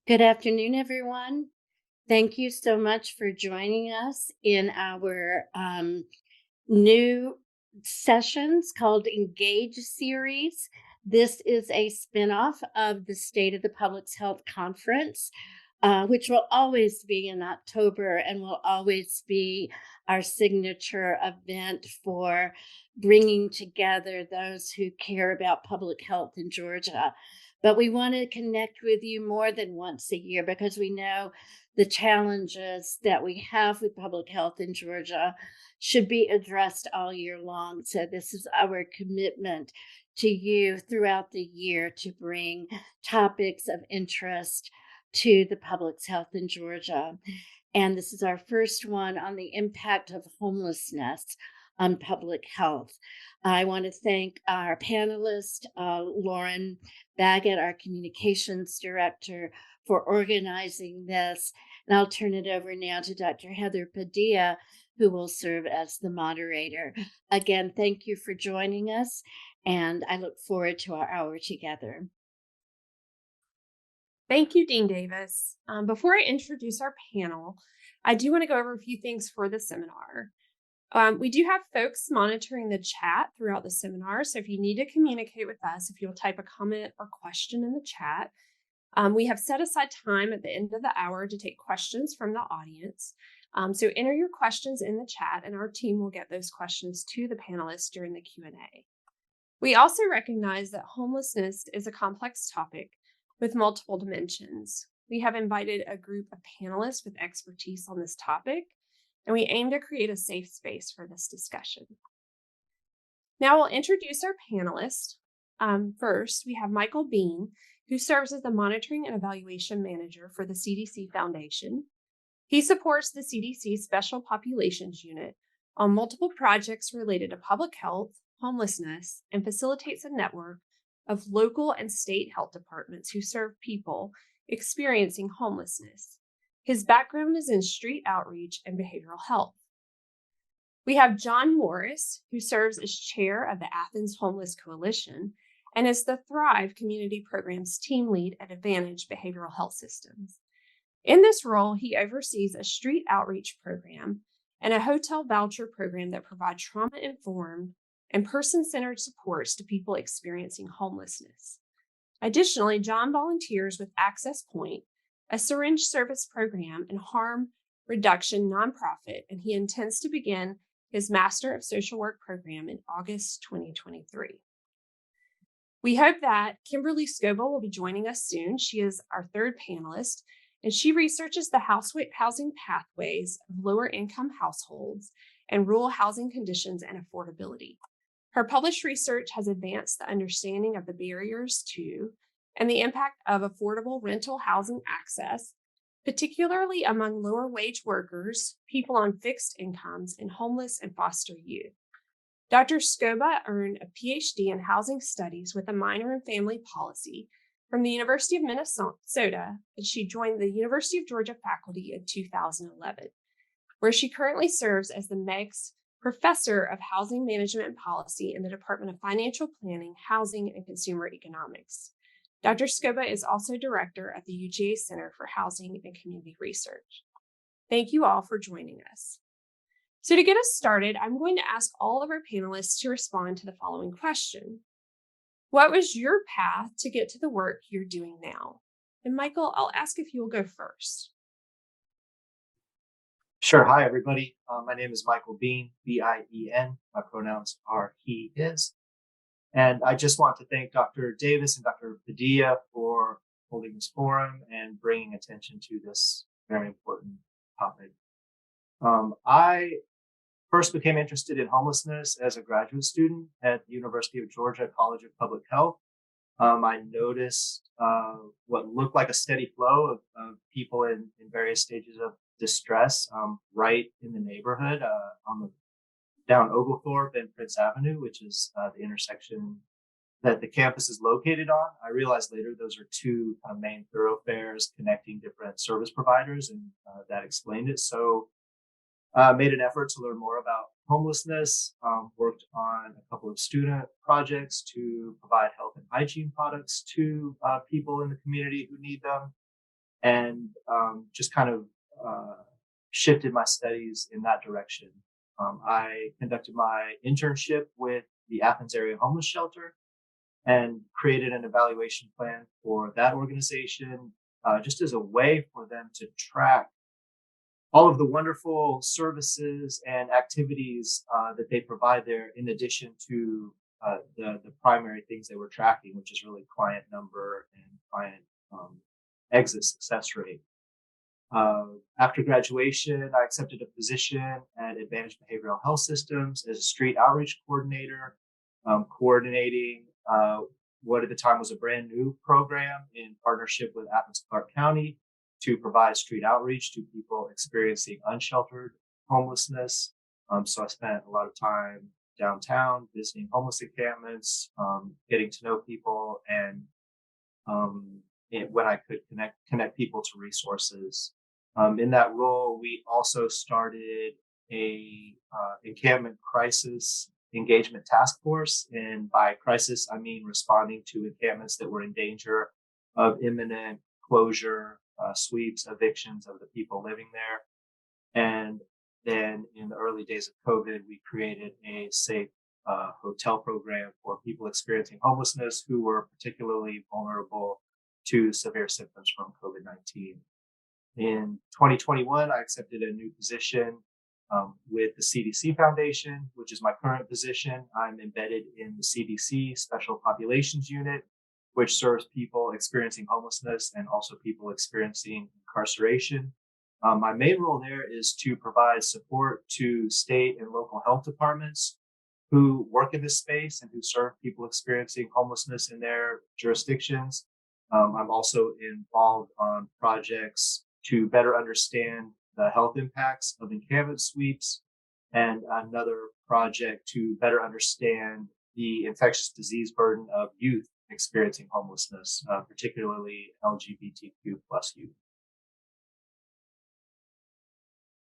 Good afternoon, everyone. Thank you so much for joining us in our new sessions called Engage series. This is a spinoff of the State of the Public Health Conference, which will always be in October and will always be our signature event for bringing together those who care about public health in Georgia. But we want to connect with you more than once a year because we know the challenges that we have with public health in Georgia should be addressed all year long. So, this is our commitment to you throughout the year to bring topics of interest to the public's health in Georgia. And this is our first one on the impact of homelessness on public health. I want to thank our panelist, Lauren Baggett, our communications director, for organizing this. And I'll turn it over now to Dr. Heather Padilla, who will serve as the moderator. Again, thank you for joining us, and I look forward to our hour together. Thank you, Dean Davis. Before I introduce our panel, I do want to go over a few things for the seminar. We do have folks monitoring the chat throughout the seminar, so if you need to communicate with us, if you'll type a comment or question in the chat. We have set aside time at the end of the hour to take questions from the audience. So enter your questions in the chat and our team will get those questions to the panelists during the Q&A. We also recognize that homelessness is a complex topic with multiple dimensions. We have invited a group of panelists with expertise on this topic, and we aim to create a safe space for this discussion. Now we'll introduce our panelists. First, we have Michael Bean, who serves as the Monitoring and Evaluation Manager for the CDC Foundation. He supports the CDC Special Populations Unit on multiple projects related to public health, homelessness, and facilitates a network of local and state health departments who serve people experiencing homelessness. His background is in street outreach and behavioral health. We have John Morris, who serves as chair of the Athens Homeless Coalition and is the Thrive Community Programs team lead at Advantage Behavioral Health Systems. In this role, he oversees a street outreach program and a hotel voucher program that provide trauma-informed and person-centered supports to people experiencing homelessness. Additionally, John volunteers with Access Point, a syringe service program and harm reduction nonprofit, and he intends to begin his Master of Social Work program in August 2023. We hope that Kimberly Skobba will be joining us soon. She is our third panelist, and she researches the housing pathways of lower-income households and rural housing conditions and affordability. Her published research has advanced the understanding of the barriers to and the impact of affordable rental housing access, particularly among lower-wage workers, people on fixed incomes, and homeless and foster youth. Dr. Skobba earned a Ph.D. in housing studies with a minor in family policy from the University of Minnesota, and she joined the University of Georgia faculty in 2011, where she currently serves as the Meigs Professor of Housing Management and Policy in the Department of Financial Planning, Housing, and Consumer Economics. Dr. Skobba is also director at the UGA Center for Housing and Community Research. Thank you all for joining us. So to get us started, I'm going to ask all of our panelists to respond to the following question. What was your path to get to the work you're doing now? And Michael, I'll ask if you'll go first. Sure. Hi, everybody. My name is Michael Bean, B-I-E-N. My pronouns are he, his. And I just want to thank Dr. Davis and Dr. Padilla for holding this forum and bringing attention to this very important topic. I first became interested in homelessness as a graduate student at the University of Georgia College of Public Health. I noticed what looked like a steady flow of people in various stages of distress right in the neighborhood down Oglethorpe and Prince Avenue, which is the intersection that the campus is located on. I realized later those are two kind of main thoroughfares connecting different service providers, and that explained it. So made an effort to learn more about homelessness, worked on a couple of student projects to provide health and hygiene products to people in the community who need them. and just kind of shifted my studies in that direction. I conducted my internship with the Athens area homeless shelter and created an evaluation plan for that organization, just as a way for them to track all of the wonderful services and activities that they provide there, in addition to the primary things they were tracking, which is really client number and client exit success rate. After graduation, I accepted a position at Advantage Behavioral Health Systems as a street outreach coordinator, coordinating what at the time was a brand new program in partnership with Athens Clark County to provide street outreach to people experiencing unsheltered homelessness. So I spent a lot of time downtown visiting homeless encampments, getting to know people, and when I could connect people to resources. In that role, we also started a encampment crisis engagement task force. And by crisis, I mean responding to encampments that were in danger of imminent closure, sweeps, evictions of the people living there. And then in the early days of COVID, we created a safe hotel program for people experiencing homelessness who were particularly vulnerable to severe symptoms from COVID-19. In 2021, I accepted a new position with the CDC Foundation, which is my current position. I'm embedded in the CDC Special Populations Unit, which serves people experiencing homelessness and also people experiencing incarceration. My main role there is to provide support to state and local health departments who work in this space and who serve people experiencing homelessness in their jurisdictions. I'm also involved on projects to better understand the health impacts of encampment sweeps, and another project to better understand the infectious disease burden of youth experiencing homelessness, particularly LGBTQ plus youth.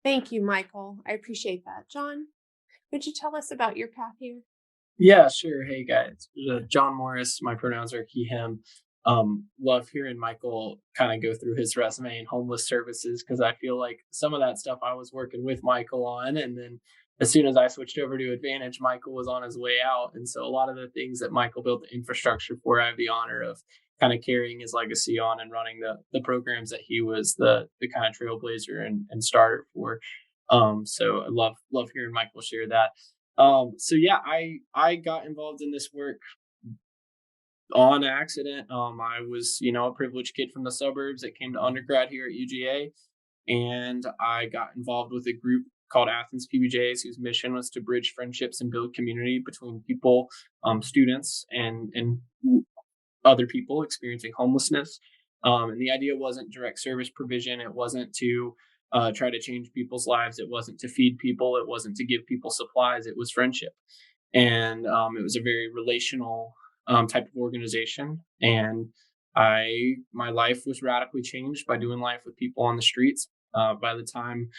Thank you, Michael. I appreciate that. John, would you tell us about your path here? Yeah, sure. Hey guys, John Morris. My pronouns are he, him. Love hearing Michael kind of go through his resume and homeless services, because I feel like some of that stuff I was working with Michael on, and then as soon as I switched over to Advantage, Michael was on his way out, and so a lot of the things that Michael built the infrastructure for, I have the honor of kind of carrying his legacy on and running the programs that he was the kind of trailblazer and starter for. So I love hearing Michael share that. So yeah, I got involved in this work on accident. I was, a privileged kid from the suburbs that came to undergrad here at UGA, and I got involved with a group called Athens PBJs, whose mission was to bridge friendships and build community between people, students, and other people experiencing homelessness. And the idea wasn't direct service provision. It wasn't to try to change people's lives. It wasn't to feed people. It wasn't to give people supplies. It was friendship. And it was a very relational type of organization. And my life was radically changed by doing life with people on the streets. By the time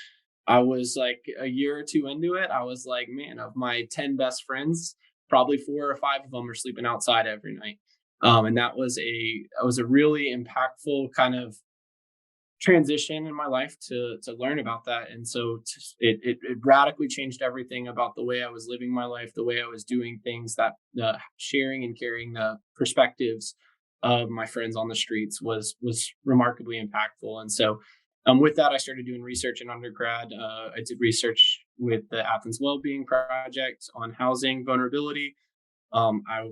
I was like a year or two into it, I was like, man, of my 10 best friends, probably 4 or 5 of them are sleeping outside every night. And that was a really impactful kind of transition in my life to learn about that. And so it radically changed everything about the way I was living my life, the way I was doing things. That sharing and carrying the perspectives of my friends on the streets was remarkably impactful. And so with that, I started doing research in undergrad. I did research with the Athens Wellbeing Project on housing vulnerability. I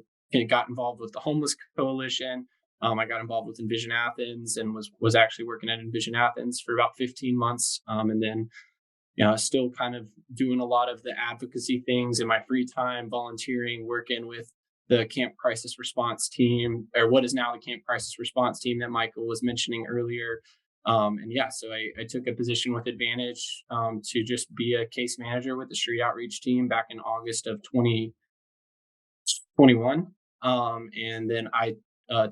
got involved with the Homeless Coalition. I got involved with Envision Athens and was actually working at Envision Athens for about 15 months. And then, still kind of doing a lot of the advocacy things in my free time, volunteering, working with the Camp Crisis Response Team, or what is now the Camp Crisis Response Team that Michael was mentioning earlier. So I took a position with Advantage to just be a case manager with the street outreach team back in August of 2021. And then I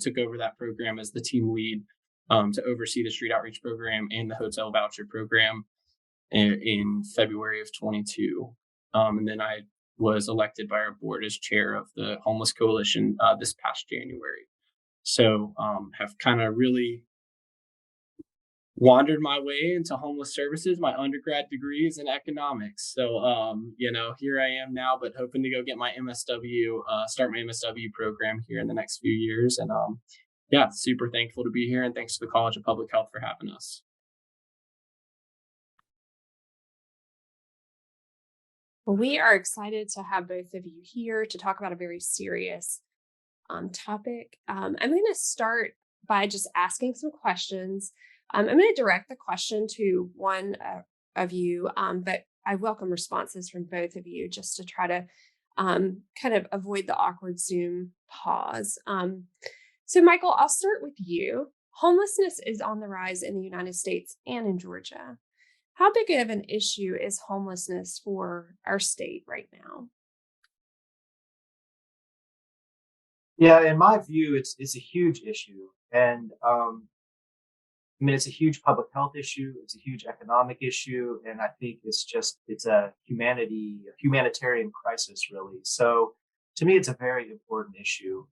took over that program as the team lead to oversee the street outreach program and the hotel voucher program in February of 22. And then I was elected by our board as chair of the Homeless Coalition this past January. So have kind of really wandered my way into homeless services. My undergrad degree is in economics. So, here I am now, but hoping to go get my MSW, start my MSW program here in the next few years. And yeah, super thankful to be here. And thanks to the College of Public Health for having us. Well, we are excited to have both of you here to talk about a very serious topic. I'm going to start by just asking some questions. I'm going to direct the question to one of you, but I welcome responses from both of you just to try to kind of avoid the awkward Zoom pause. So, Michael, I'll start with you. Homelessness is on the rise in the United States and in Georgia. How big of an issue is homelessness for our state right now? Yeah, in my view, it's a huge issue, and I mean it's a huge public health issue. It's a huge economic issue, and I think it's a humanitarian crisis, really. So, to me, it's a very important issue.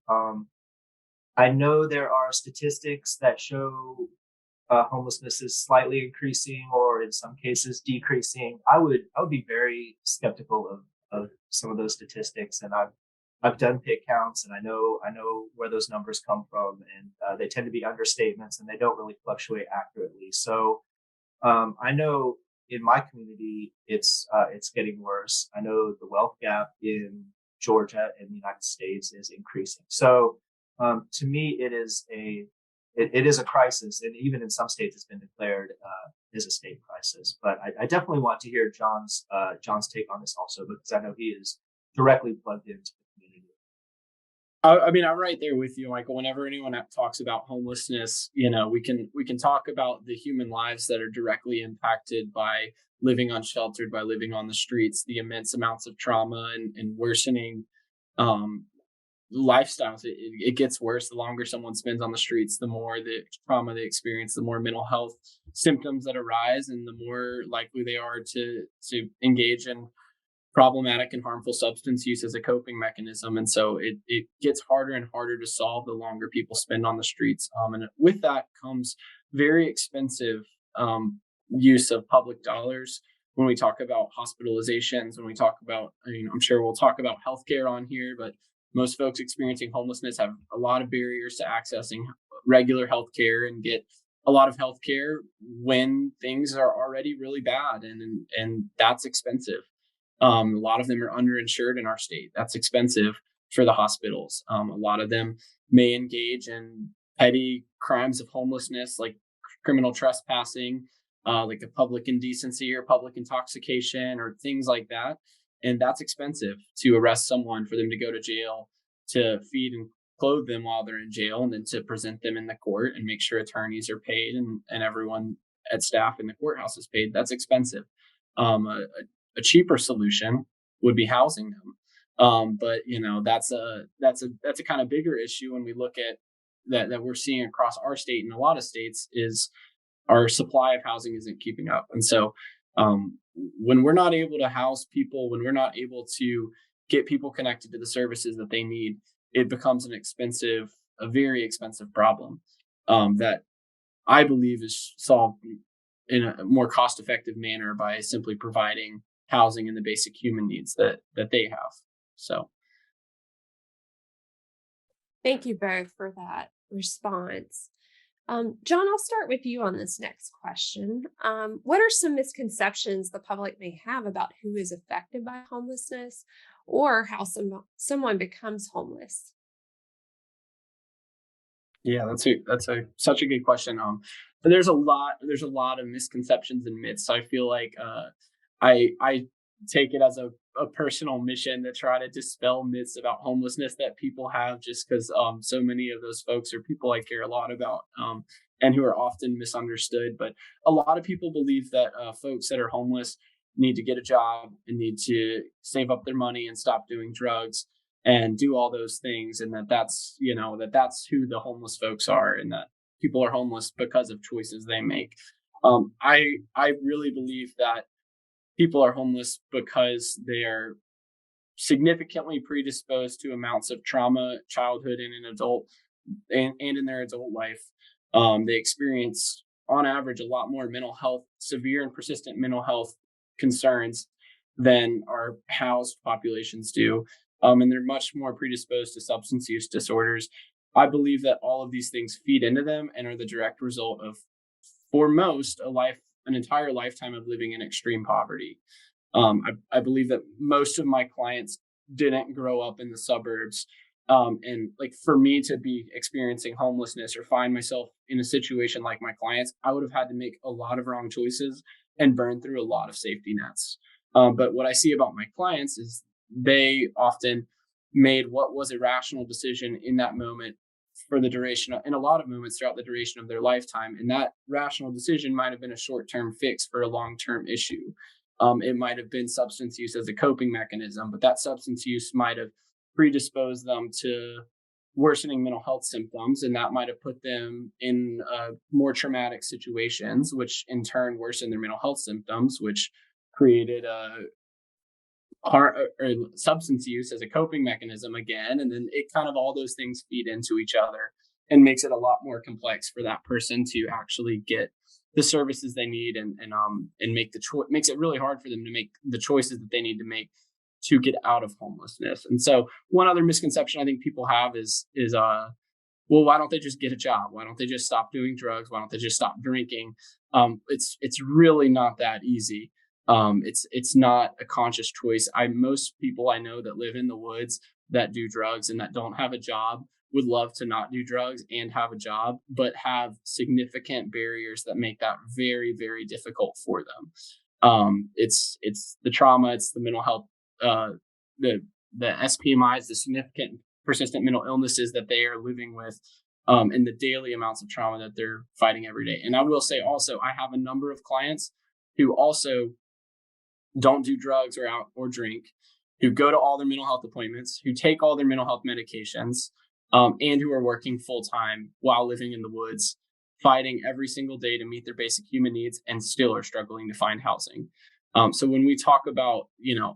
I know there are statistics that show homelessness is slightly increasing, or in some cases decreasing. I would be very skeptical of some of those statistics, and I've done pit counts, and I know where those numbers come from, and they tend to be understatements, and they don't really fluctuate accurately. So I know in my community it's getting worse. I know the wealth gap in Georgia and the United States is increasing. So to me, it is a crisis, and even in some states, it's been declared as a state crisis. But I definitely want to hear John's take on this also, because I know he is directly plugged into the community. I mean, I'm right there with you, Michael. Whenever anyone talks about homelessness, we can talk about the human lives that are directly impacted by living unsheltered, by living on the streets, the immense amounts of trauma and worsening um, lifestyles. It gets worse the longer someone spends on the streets, the more the trauma they experience, the more mental health symptoms that arise, and the more likely they are to engage in problematic and harmful substance use as a coping mechanism. And so it gets harder and harder to solve the longer people spend on the streets. And with that comes very expensive use of public dollars. When we talk about hospitalizations, when we talk about, I'm sure we'll talk about healthcare on here, but most folks experiencing homelessness have a lot of barriers to accessing regular healthcare and get a lot of healthcare when things are already really bad, and that's expensive. A lot of them are underinsured in our state. That's expensive for the hospitals. A lot of them may engage in petty crimes of homelessness, like criminal trespassing, like a public indecency or public intoxication or things like that. And that's expensive to arrest someone, for them to go to jail, to feed and clothe them while they're in jail, and then to present them in the court and make sure attorneys are paid, and everyone at staff in the courthouse is paid. That's expensive. A cheaper solution would be housing them. But that's a kind of bigger issue when we look at that we're seeing across our state and a lot of states, is our supply of housing isn't keeping up. And so when we're not able to house people, when we're not able to get people connected to the services that they need, it becomes a very expensive problem that I believe is solved in a more cost-effective manner by simply providing housing and the basic human needs that they have. So Thank you both for that response. John, I'll start with you on this next question. What are some misconceptions the public may have about who is affected by homelessness, or how someone becomes homeless? yeah, that's such a good question. But there's a lot of misconceptions and myths. I feel like I take it as a personal mission to try to dispel myths about homelessness that people have, just because so many of those folks are people I care a lot about, and who are often misunderstood. But a lot of people believe that folks that are homeless need to get a job and need to save up their money and stop doing drugs and do all those things, and that's who the homeless folks are, and that people are homeless because of choices they make. I really believe that people are homeless because they are significantly predisposed to amounts of trauma, childhood and in adult and in their adult life. They experience on average a lot more severe and persistent mental health concerns than our housed populations do. And they're much more predisposed to substance use disorders. I believe that all of these things feed into them and are the direct result of, for most, an entire lifetime of living in extreme poverty. I believe that most of my clients didn't grow up in the suburbs. And like for me to be experiencing homelessness or find myself in a situation like my clients, I would have had to make a lot of wrong choices and burn through a lot of safety nets. But what I see about my clients is they often made what was a rational decision in that moment for the duration, in a lot of moments throughout the duration of their lifetime. And that rational decision might have been a short-term fix for a long-term issue. It might have been substance use as a coping mechanism, but that substance use might have predisposed them to worsening mental health symptoms, and that might have put them in more traumatic situations, which in turn worsened their mental health symptoms, which created or substance use as a coping mechanism again. And then it kind of, all those things feed into each other and makes it a lot more complex for that person to actually get the services they need and make the choice. Makes it really hard for them to make the choices that they need to make to get out of homelessness. And so one other misconception I think people have is well, why don't they just get a job? Why don't they just stop doing drugs? Why don't they just stop drinking? It's really not that easy. It's not a conscious choice. Most people I know that live in the woods that do drugs and that don't have a job would love to not do drugs and have a job, but have significant barriers that make that very, very difficult for them. It's the trauma, it's the mental health, the SPMIs, the significant persistent mental illnesses that they are living with, and the daily amounts of trauma that they're fighting every day. And I will say also, I have a number of clients who also don't do drugs or drink, who go to all their mental health appointments, who take all their mental health medications, and who are working full time while living in the woods, fighting every single day to meet their basic human needs, and still are struggling to find housing. So when we talk about,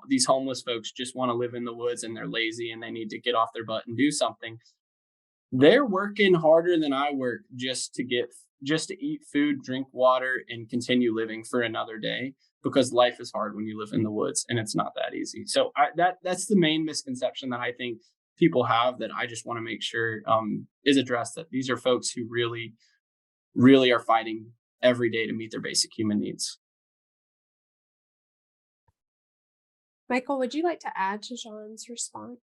these homeless folks just want to live in the woods and they're lazy and they need to get off their butt and do something, they're working harder than I work just to eat food, drink water, and continue living for another day, because life is hard when you live in the woods and it's not that easy. So that's the main misconception that I think people have, that I just want to make sure is addressed, that these are folks who really, really are fighting every day to meet their basic human needs. Michael, would you like to add to John's response?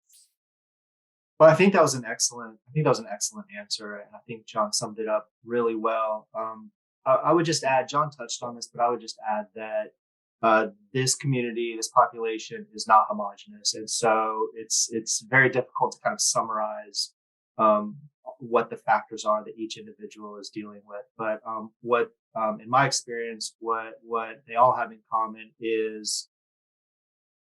Well, I think that was an excellent answer, and I think John summed it up really well. I would just add, John touched on this, but I would just add that this community, this population, is not homogenous, and so it's very difficult to kind of summarize what the factors are that each individual is dealing with. But what in my experience, what they all have in common is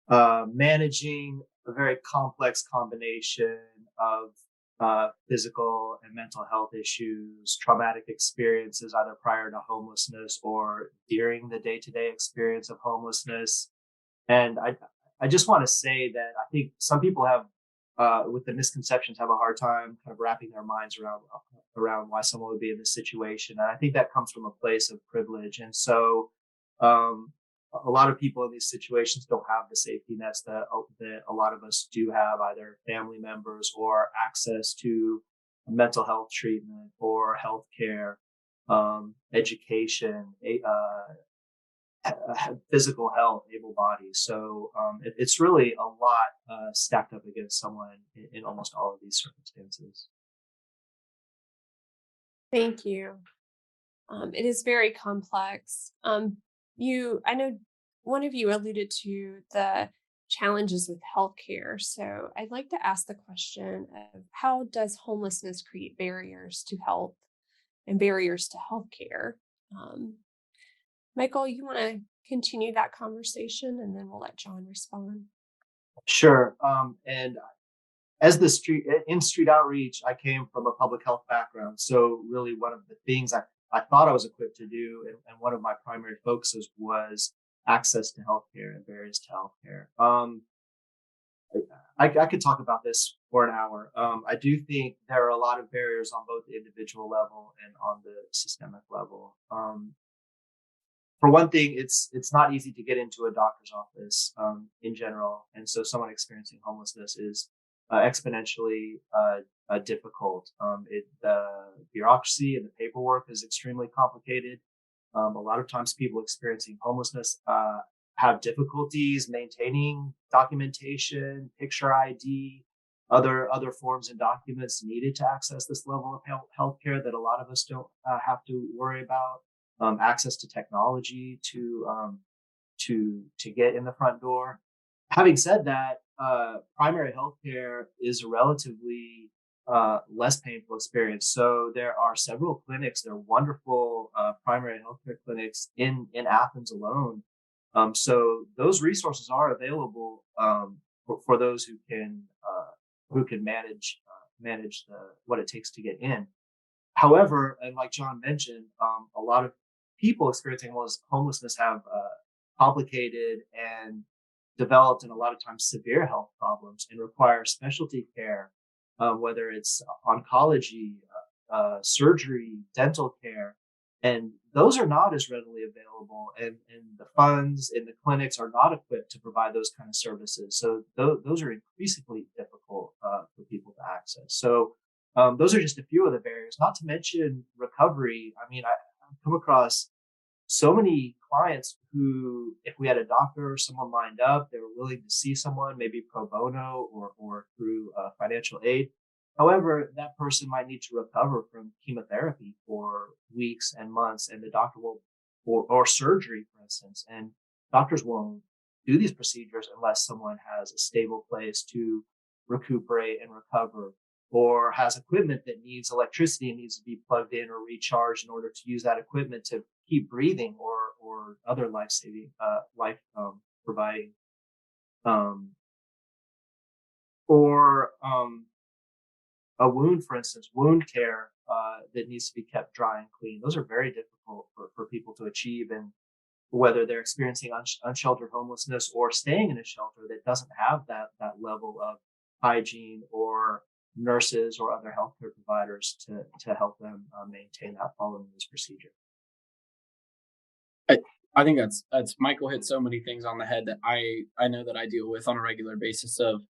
managing a very complex combination of physical and mental health issues, traumatic experiences, either prior to homelessness or during the day-to-day experience of homelessness. And I just want to say that I think some people have, with the misconceptions, have a hard time kind of wrapping their minds around why someone would be in this situation. And I think that comes from a place of privilege. And so a lot of people in these situations don't have the safety nets that a lot of us do have, either family members or access to mental health treatment or healthcare, education, physical health, able bodies. So it's really a lot stacked up against someone in almost all of these circumstances. Thank you. It is very complex. I know one of you alluded to the challenges with healthcare. So I'd like to ask the question of, how does homelessness create barriers to health and barriers to healthcare? Michael, you want to continue that conversation, and then we'll let John respond. Sure. And as in street outreach, I came from a public health background. So really one of the things I thought I was equipped to do, and one of my primary focuses, was access to healthcare and barriers to healthcare. I could talk about this for an hour. I do think there are a lot of barriers on both the individual level and on the systemic level. For one thing, it's not easy to get into a doctor's office in general, and so someone experiencing homelessness is exponentially difficult. The bureaucracy and the paperwork is extremely complicated. A lot of times, people experiencing homelessness have difficulties maintaining documentation, picture ID, other forms and documents needed to access this level of healthcare that a lot of us don't have to worry about. Access to technology to get in the front door. Having said that, primary healthcare is a relatively less painful experience. So there are several clinics. There are wonderful primary healthcare clinics in Athens alone. So those resources are available for those who can manage what it takes to get in. However, and like John mentioned, a lot of people experiencing homelessness have complicated and developed, and a lot of times severe health problems, and require specialty care, whether it's oncology, surgery, dental care, and those are not as readily available, and the funds and the clinics are not equipped to provide those kind of services. So those are increasingly difficult for people to access. So those are just a few of the barriers, not to mention recovery. I mean, I've come across so many clients who, if we had a doctor or someone lined up, they were willing to see someone, maybe pro bono or through financial aid. However, that person might need to recover from chemotherapy for weeks and months, and the doctor will, or surgery, for instance, and doctors won't do these procedures unless someone has a stable place to recuperate and recover, or has equipment that needs electricity and needs to be plugged in or recharged in order to use that equipment to keep breathing, or other life-saving, providing, or a wound, for instance, wound care that needs to be kept dry and clean. Those are very difficult for people to achieve, and whether they're experiencing unsheltered homelessness or staying in a shelter that doesn't have that level of hygiene or nurses or other healthcare providers to help them maintain that following this procedure. I think that's Michael hit so many things on the head that I know that I deal with on a regular basis of,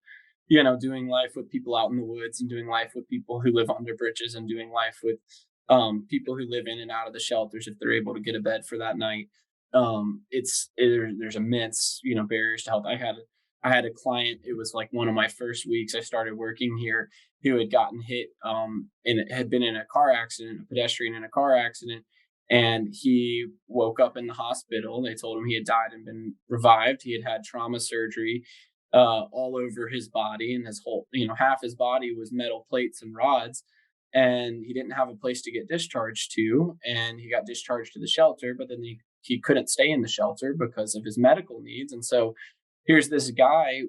doing life with people out in the woods, and doing life with people who live under bridges, and doing life with people who live in and out of the shelters if they're able to get a bed for that night. There's immense, barriers to health. I had a client, it was like one of my first weeks I started working here, who had gotten hit and had been in a car accident, a pedestrian in a car accident, and he woke up in the hospital. They told him he had died and been revived. He had trauma surgery all over his body, and his whole, half his body was metal plates and rods, and he didn't have a place to get discharged to, and he got discharged to the shelter, but then he couldn't stay in the shelter because of his medical needs. And so here's this guy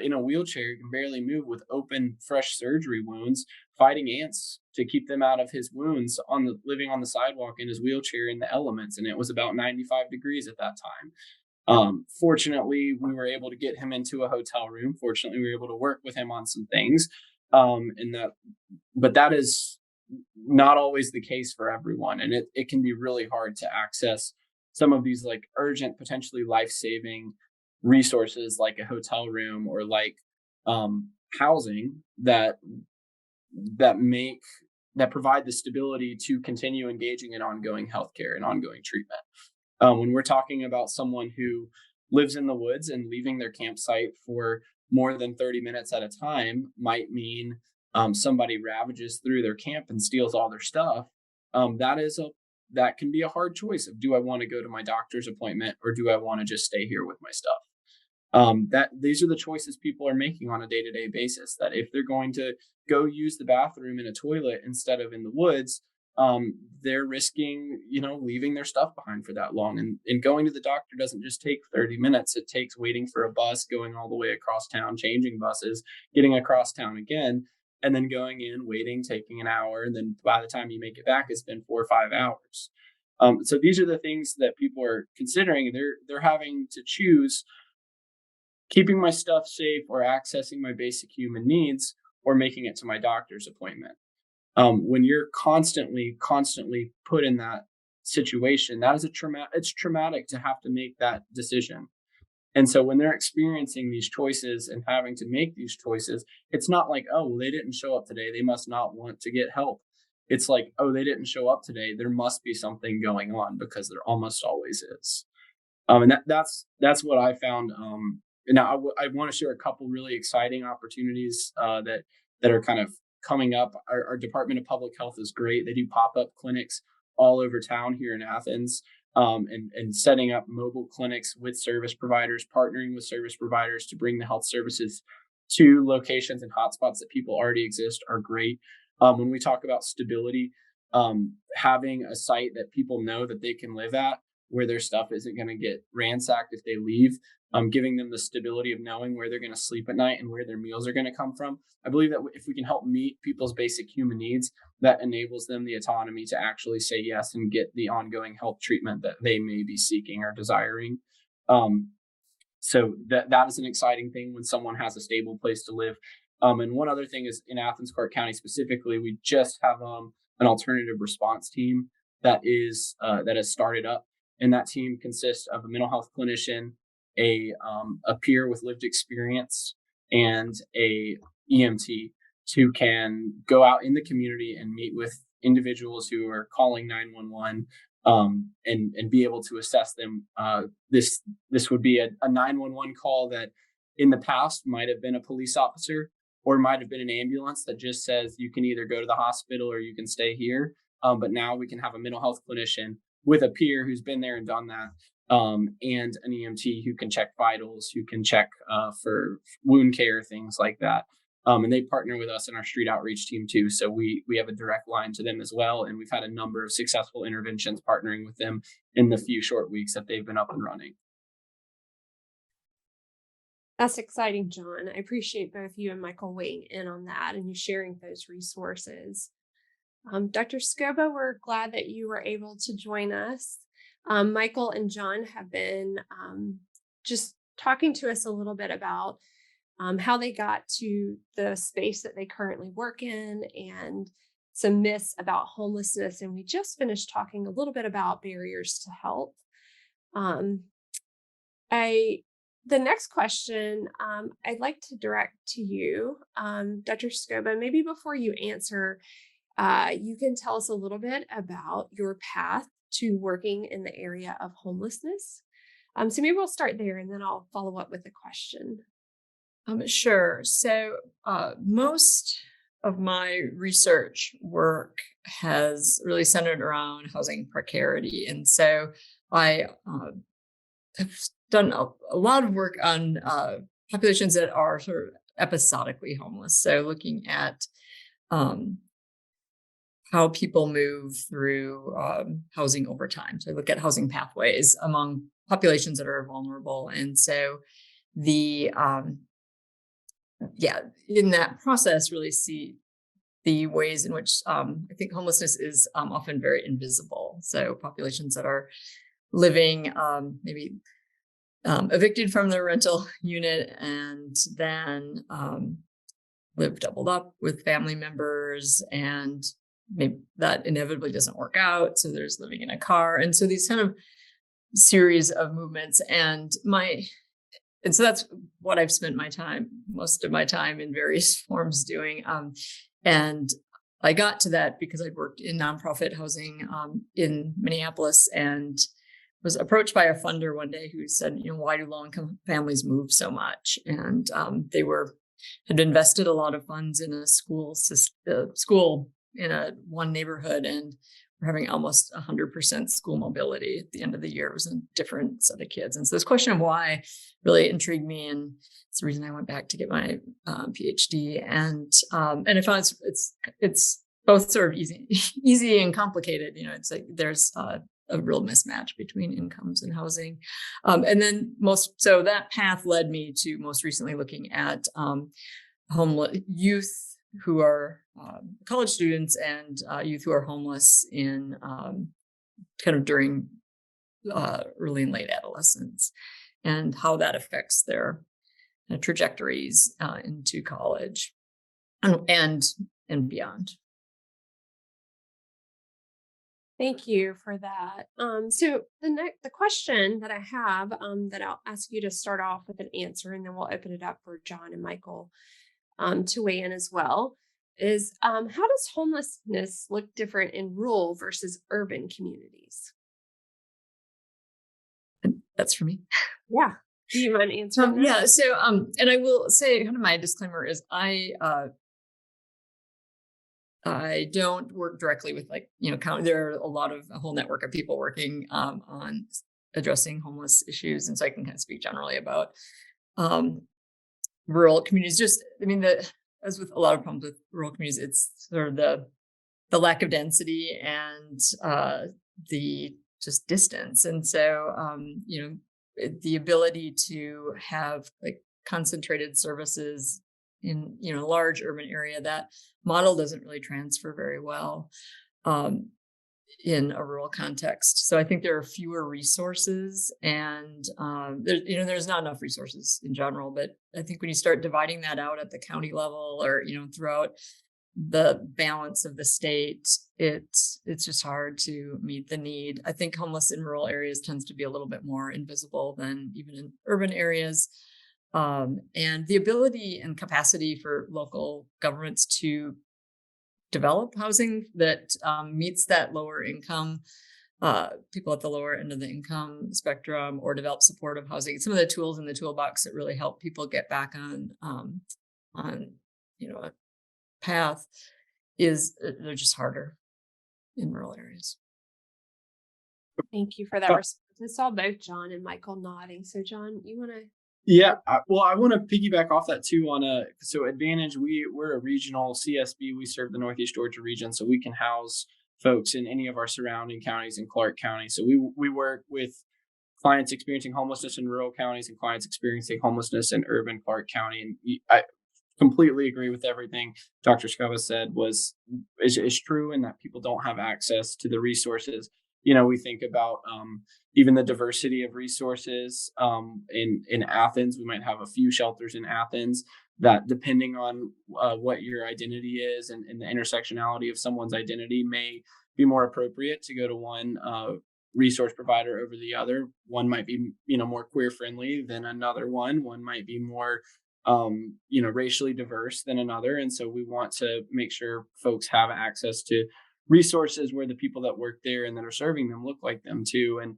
in a wheelchair, can barely move, with open, fresh surgery wounds, fighting ants to keep them out of his wounds, living on the sidewalk in his wheelchair in the elements, and it was about 95 degrees at that time. Fortunately, we were able to get him into a hotel room. Fortunately, we were able to work with him on some things, but that is not always the case for everyone, and it can be really hard to access some of these like urgent, potentially life-saving resources like a hotel room, or like housing that provide the stability to continue engaging in ongoing healthcare and ongoing treatment. When we're talking about someone who lives in the woods, and leaving their campsite for more than 30 minutes at a time might mean somebody ravages through their camp and steals all their stuff. That can be a hard choice of, do I want to go to my doctor's appointment, or do I want to just stay here with my stuff? That these are the choices people are making on a day-to-day basis, that if they're going to go use the bathroom in a toilet instead of in the woods, they're risking, leaving their stuff behind for that long. And going to the doctor doesn't just take 30 minutes. It takes waiting for a bus, going all the way across town, changing buses, getting across town again, and then going in, waiting, taking an hour. And then by the time you make it back, it's been 4 or 5 hours. So these are the things that people are considering. They're having to choose, keeping my stuff safe or accessing my basic human needs or making it to my doctor's appointment. When you're constantly put in that situation, that is it's traumatic to have to make that decision. And so when they're experiencing these choices and having to make these choices, it's not like, oh, well, they didn't show up today, they must not want to get help. It's like, oh, they didn't show up today, there must be something going on, because there almost always is. And that's what I found. And now I want to share a couple really exciting opportunities that are kind of coming up. Our Department of Public Health is great. They do pop-up clinics all over town here in Athens, and setting up mobile clinics with service providers, partnering with service providers to bring the health services to locations and hotspots that people already exist are great. When we talk about stability, having a site that people know that they can live at, where their stuff isn't going to get ransacked if they leave, giving them the stability of knowing where they're going to sleep at night and where their meals are going to come from. I believe that if we can help meet people's basic human needs, that enables them the autonomy to actually say yes and get the ongoing health treatment that they may be seeking or desiring. So that is an exciting thing when someone has a stable place to live. And one other thing is, in Athens Clarke County specifically, we just have an alternative response team that has started up. And that team consists of a mental health clinician, a peer with lived experience, and a EMT who can go out in the community and meet with individuals who are calling 911, and be able to assess them. This would be a 911 call that in the past might have been a police officer, or might have been an ambulance that just says you can either go to the hospital or you can stay here. But now we can have a mental health clinician with a peer who's been there and done that, and an EMT who can check vitals, who can check for wound care, things like that. And they partner with us in our street outreach team too. So we have a direct line to them as well. And we've had a number of successful interventions partnering with them in the few short weeks that they've been up and running. That's exciting, John. I appreciate both you and Michael weighing in on that and you sharing those resources. Dr. Skobba, we're glad that you were able to join us. Michael and John have been just talking to us a little bit about how they got to the space that they currently work in and some myths about homelessness. And we just finished talking a little bit about barriers to health. The next question I'd like to direct to you, Dr. Skobba. Maybe before you answer, you can tell us a little bit about your path to working in the area of homelessness. So maybe we'll start there and then I'll follow up with a question. Sure. So most of my research work has really centered around housing precarity. And so I have done a lot of work on populations that are sort of episodically homeless. So looking at how people move through housing over time. So I look at housing pathways among populations that are vulnerable. And so in that process, really see the ways in which I think homelessness is often very invisible. So populations that are living maybe evicted from their rental unit and then live doubled up with family members, and maybe that inevitably doesn't work out. So there's living in a car. And so these kind of series of movements and so that's what I've spent most of my time in various forms doing. And I got to that because I'd worked in nonprofit housing in Minneapolis and was approached by a funder one day who said, why do low-income families move so much? And they had invested a lot of funds in a school in one neighborhood, and we're having almost 100% school mobility at the end of the year. It was a different set of kids. And so this question of why really intrigued me. And it's the reason I went back to get my Ph.D. And I found it's both sort of easy and complicated. It's like there's a real mismatch between incomes and housing. And then so that path led me to most recently looking at homeless youth who are college students and youth who are homeless in kind of during early and late adolescence, and how that affects their trajectories into college and beyond. Thank you for that. So the question that I have that I'll ask you to start off with an answer, and then we'll open it up for John and Michael to weigh in as well, is how does homelessness look different in rural versus urban communities? And that's for me. Yeah. Do you mind answering that? Yeah. So, and I will say, kind of my disclaimer is I don't work directly with there are a whole network of people working on addressing homeless issues. And so I can kind of speak generally about rural communities. As with a lot of problems with rural communities, it's sort of the lack of density and the just distance. And so, the ability to have like concentrated services in, a large urban area, that model doesn't really transfer very well in a rural context. So I think there are fewer resources, and there's not enough resources in general. But I think when you start dividing that out at the county level, or throughout the balance of the state, it's just hard to meet the need. I think homeless in rural areas tends to be a little bit more invisible than even in urban areas. And the ability and capacity for local governments to develop housing that meets that lower income, people at the lower end of the income spectrum, or develop supportive housing. Some of the tools in the toolbox that really help people get back on a path they're just harder in rural areas. Thank you for that response. I saw both John and Michael nodding. So John, you want to? Yeah, I want to piggyback off that too. So Advantage, we're a regional CSB. We serve the Northeast Georgia region, so we can house folks in any of our surrounding counties in Clark County. So we work with clients experiencing homelessness in rural counties and clients experiencing homelessness in urban Clark County. And I completely agree with everything Dr. Skobba said is true, and that people don't have access to the resources. We think about even the diversity of resources in Athens. We might have a few shelters in Athens that, depending on what your identity is and the intersectionality of someone's identity, may be more appropriate to go to one resource provider over the other. One might be more queer friendly than another one. One might be more racially diverse than another. And so we want to make sure folks have access to resources where the people that work there and that are serving them look like them too. And,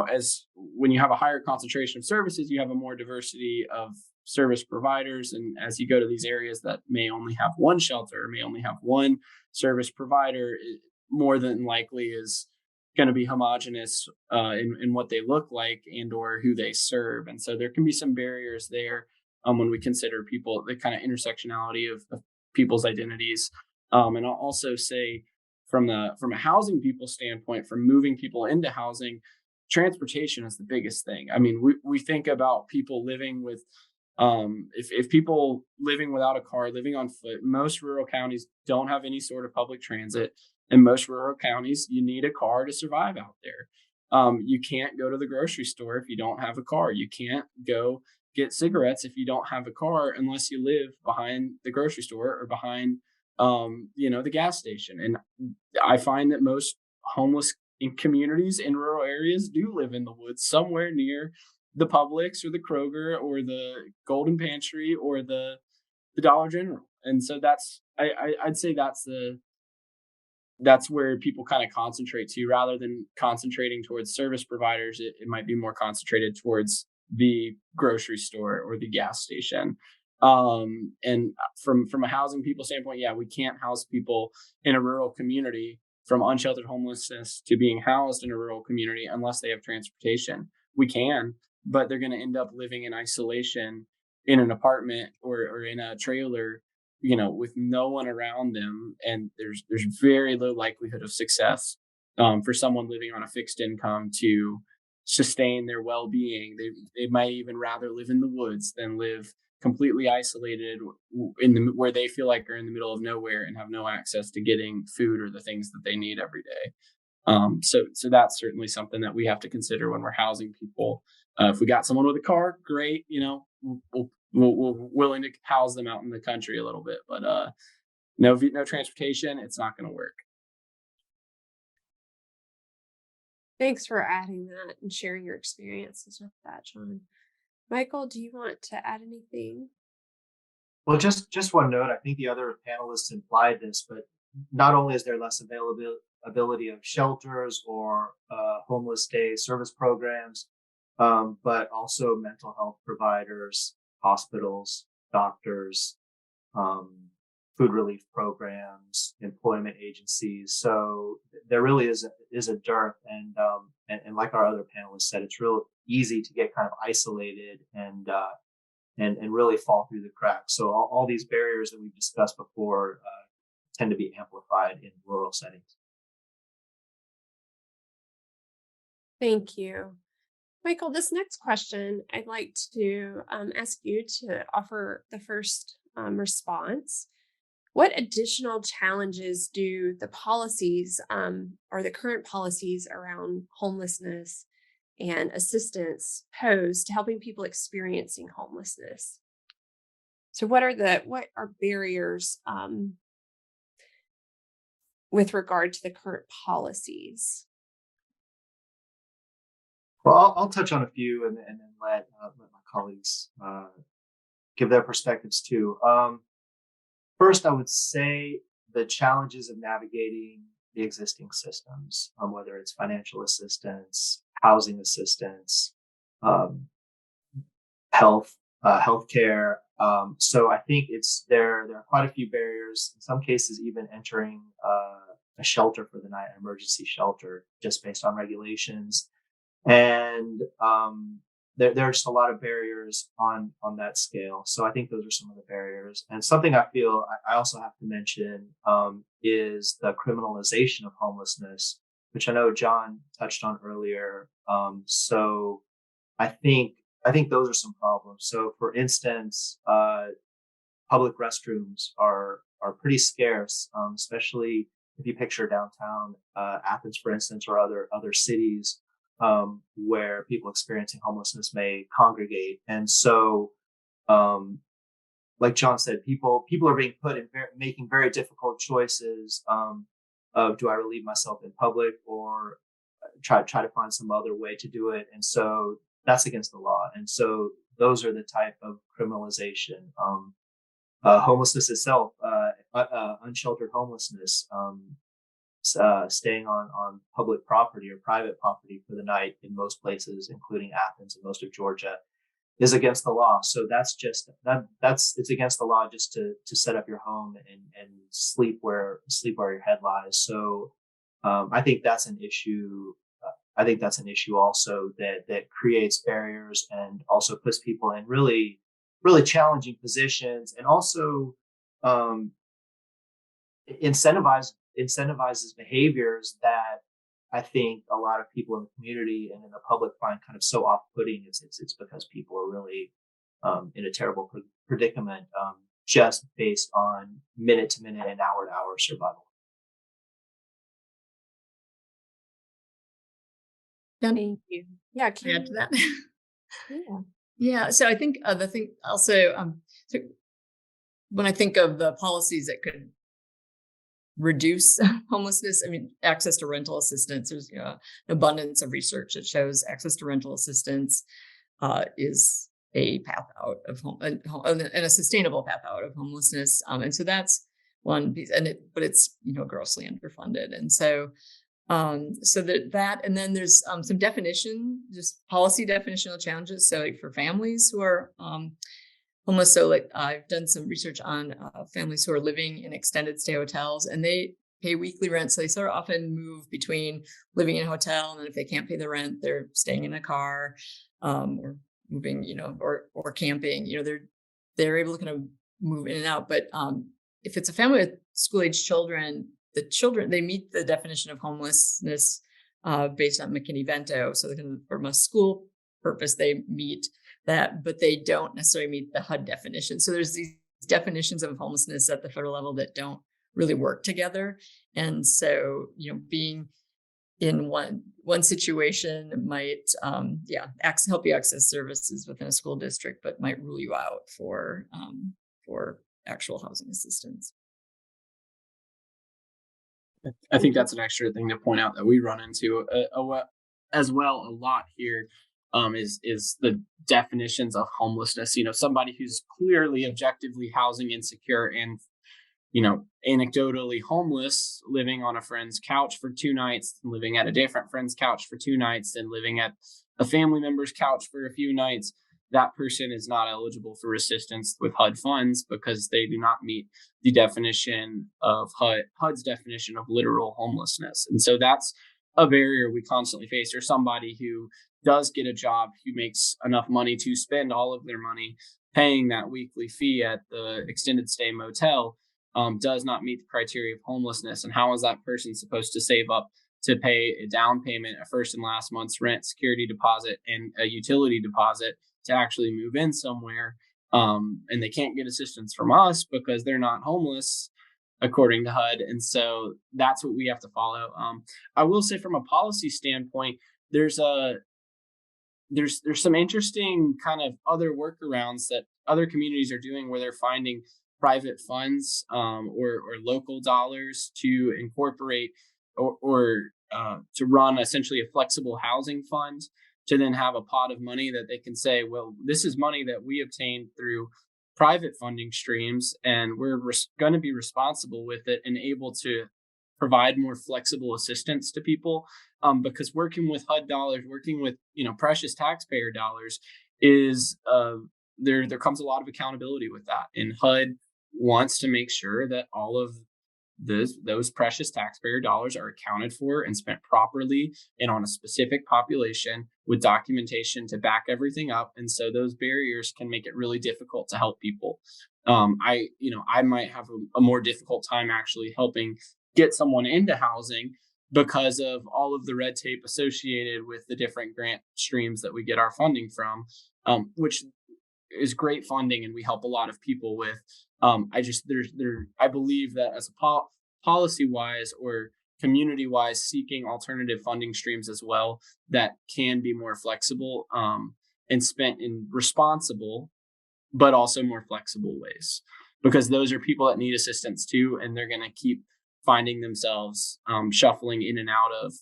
as when you have a higher concentration of services, you have a more diversity of service providers. And as you go to these areas that may only have one shelter, or may only have one service provider, it more than likely is going to be homogenous in what they look like and or who they serve. And so there can be some barriers there when we consider people, the kind of intersectionality of people's identities. And I'll also say, from a housing people standpoint, from moving people into housing, transportation is the biggest thing. I mean, we think about people living with, if people living without a car, living on foot. Most rural counties don't have any sort of public transit. In most rural counties, you need a car to survive out there. You can't go to the grocery store if you don't have a car. You can't go get cigarettes if you don't have a car, unless you live behind the grocery store or behind the gas station. And I find that most homeless in communities in rural areas do live in the woods, somewhere near the Publix or the Kroger or the Golden Pantry or the Dollar General. And so I'd say that's where people kind of concentrate to, rather than concentrating towards service providers. It might be more concentrated towards the grocery store or the gas station. And from a housing people standpoint, we can't house people in a rural community from unsheltered homelessness to being housed in a rural community unless they have transportation. We can, but they're going to end up living in isolation in an apartment or in a trailer, with no one around them. And there's very low likelihood of success for someone living on a fixed income to sustain their well-being. They might even rather live in the woods than live completely isolated where they feel like they're in the middle of nowhere and have no access to getting food or the things that they need every day. So that's certainly something that we have to consider when we're housing people. If we got someone with a car, great. We'll we're willing to house them out in the country a little bit, but no transportation, it's not going to work. Thanks for adding that and sharing your experiences with that, John. Michael, do you want to add anything? Well, just one note. I think the other panelists implied this, but not only is there less availability of shelters or homeless day service programs, but also mental health providers, hospitals, doctors, food relief programs, employment agencies. So there really is a dearth, and like our other panelists said, it's real easy to get kind of isolated and really fall through the cracks. So all these barriers that we've discussed before tend to be amplified in rural settings. Thank you. Michael, this next question, I'd like to ask you to offer the first response. What additional challenges do the policies or the current policies around homelessness and assistance pose to helping people experiencing homelessness? So what are barriers with regard to the current policies? Well, I'll touch on a few and then let my colleagues give their perspectives too. First, I would say the challenges of navigating the existing systems, whether it's financial assistance, housing assistance, healthcare. So I think there are quite a few barriers. In some cases, even entering a shelter for the night, an emergency shelter, just based on regulations. And there are just a lot of barriers on that scale. So I think those are some of the barriers. And something I feel I also have to mention is the criminalization of homelessness, which I know John touched on earlier. So I think those are some problems. So for instance, public restrooms are pretty scarce, especially if you picture downtown Athens, for instance, or other cities where people experiencing homelessness may congregate. And so, like John said, people are being put in making very difficult choices of, do I relieve myself in public or try to find some other way to do it? And so that's against the law. And so those are the type of criminalization. Homelessness itself, unsheltered homelessness, staying on public property or private property for the night in most places, including Athens and most of Georgia, is against the law. So it's against the law just to set up your home and sleep where your head lies. So I think that's an issue. I think that's an issue also that creates barriers and also puts people in really, really challenging positions, and also incentivizes behaviors that I think a lot of people in the community and in the public find kind of so off-putting. It's because people are really in a terrible predicament just based on minute to minute and hour to hour survival. Thank you. Yeah, Can I add to that? Yeah. Yeah. So I think the thing also, so when I think of the policies that could reduce homelessness, I mean, access to rental assistance, there's an abundance of research that shows access to rental assistance is a path out of home and a sustainable path out of homelessness. And so that's one piece, but it's, grossly underfunded. And so, that, and then there's some just policy definitional challenges. So like for families who are homeless, so like I've done some research on families who are living in extended stay hotels, and they pay weekly rent. So they sort of often move between living in a hotel, and then if they can't pay the rent, they're staying in a car, or moving, or camping. They're able to kind of move in and out. But if it's a family with school-age children, they meet the definition of homelessness based on McKinney-Vento. So from a school purpose, they meet that, but they don't necessarily meet the HUD definition. So there's these definitions of homelessness at the federal level that don't really work together. And so, being in one situation might help you access services within a school district, but might rule you out for actual housing assistance. I think that's an extra thing to point out that we run into as well a lot here, is the definitions of homelessness. Somebody who's clearly objectively housing insecure and anecdotally homeless, living on a friend's couch for 2 nights, living at a different friend's couch for 2 nights, and living at a family member's couch for a few nights, that person is not eligible for assistance with HUD funds because they do not meet the definition of HUD's definition of literal homelessness. And so that's a barrier we constantly face. Or somebody who does get a job, who makes enough money to spend all of their money paying that weekly fee at the extended stay motel, does not meet the criteria of homelessness. And how is that person supposed to save up to pay a down payment, a first and last month's rent, security deposit, and a utility deposit to actually move in somewhere? And they can't get assistance from us because they're not homeless, according to HUD. And so that's what we have to follow. I will say, from a policy standpoint, there's some interesting kind of other workarounds that other communities are doing, where they're finding private funds or local dollars to incorporate or to run essentially a flexible housing fund, to then have a pot of money that they can say, well, this is money that we obtained through private funding streams, and we're going to be responsible with it and able to provide more flexible assistance to people. Because working with HUD dollars, working with precious taxpayer dollars, is there comes a lot of accountability with that, and HUD wants to make sure that all of those precious taxpayer dollars are accounted for and spent properly and on a specific population with documentation to back everything up. And so those barriers can make it really difficult to help people. I might have a more difficult time actually helping get someone into housing because of all of the red tape associated with the different grant streams that we get our funding from, which is great funding and we help a lot of people with. I believe that as a policy wise or community wise, seeking alternative funding streams as well that can be more flexible and spent in responsible but also more flexible ways, because those are people that need assistance too, and they're going to keep finding themselves shuffling in and out of